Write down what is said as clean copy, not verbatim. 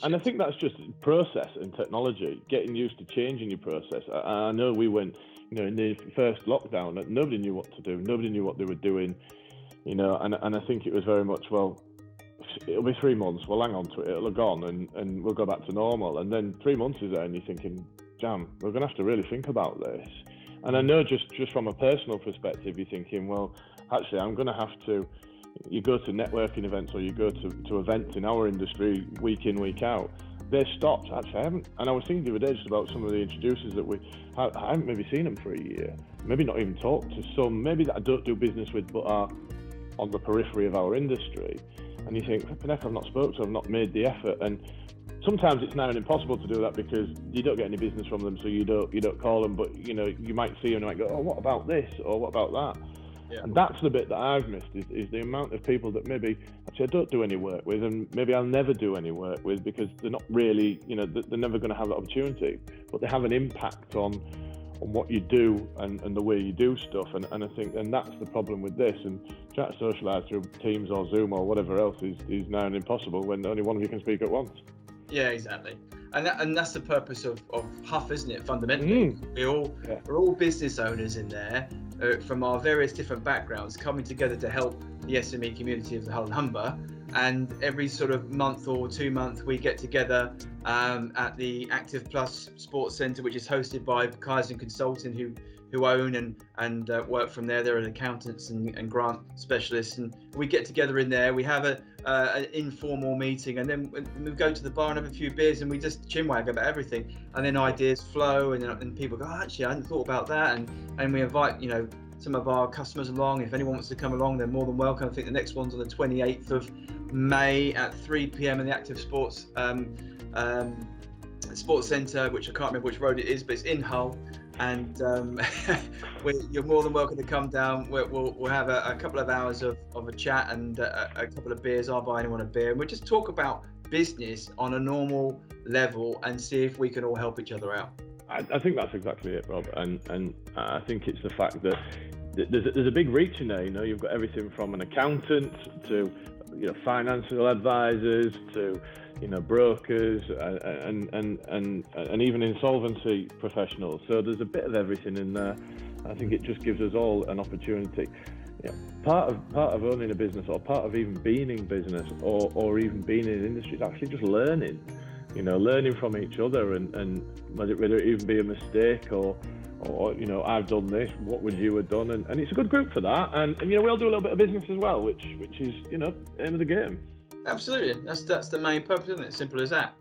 And I think that's just process and technology, getting used to changing your process. I know we went, in the first lockdown, nobody knew what to do. Nobody knew what they were doing, and I think it was very much, well, it'll be 3 months, we'll hang on to it, it'll have gone and we'll go back to normal. And then 3 months is there and you're thinking, damn, we're going to have to really think about this. And I know just from a personal perspective, you're thinking, well, actually, I'm going to have to, you go to networking events or you go to events in our industry week in, week out, they're stopped. Actually, I haven't, and I was thinking the other day just about some of the introducers that I haven't maybe seen them for a year, maybe not even talked to some, maybe that I don't do business with but are on the periphery of our industry. And you think, I've not spoke to, I've not made the effort. And sometimes it's now impossible to do that because you don't get any business from them, so you don't call them. But you might see them and you might go, oh, what about this or what about that? Yeah. And that's the bit that I've missed is the amount of people that maybe actually I don't do any work with, and maybe I'll never do any work with because they're not really, they're never going to have that opportunity, but they have an impact on what you do and the way you do stuff. And I think, and that's the problem with this. And trying to socialise through Teams or Zoom or whatever else is now impossible when only one of you can speak at once. Yeah, exactly. And that's the purpose of HUFF, isn't it? Fundamentally, we're all business owners in there from our various different backgrounds, coming together to help the SME community of the Hull and Humber. And every sort of month or 2 months, we get together at the HHuFF Sports Centre, which is hosted by Kaizen Consulting, who own and work from there. They're accountants and grant specialists, and we get together in there. We have an informal meeting, and then we go to the bar and have a few beers, and we just chinwag about everything. And then ideas flow, and people go, oh, actually, I hadn't thought about that, and we invite some of our customers along. If anyone wants to come along, they're more than welcome. I think the next one's on the 28th of May at 3 p.m. in the HHuFF Sports Centre, which I can't remember which road it is, but it's in Hull. And you're more than welcome to come down. We'll have a couple of hours of a chat and a couple of beers. I'll buy anyone a beer, and we'll just talk about business on a normal level and see if we can all help each other out. I think that's exactly it, Rob. And I think it's the fact that there's a big reach in there. You've got everything from an accountant to financial advisors to brokers and even insolvency professionals. So there's a bit of everything in there. I think it just gives us all an opportunity. Part of owning a business, or part of even being in business, or even being in an industry, is actually just learning. Learning from each other, and whether it even be a mistake or I've done this, what would you have done? And it's a good group for that. And we all do a little bit of business as well, which is aim of the game. Absolutely, that's the main purpose, isn't it? Simple as that.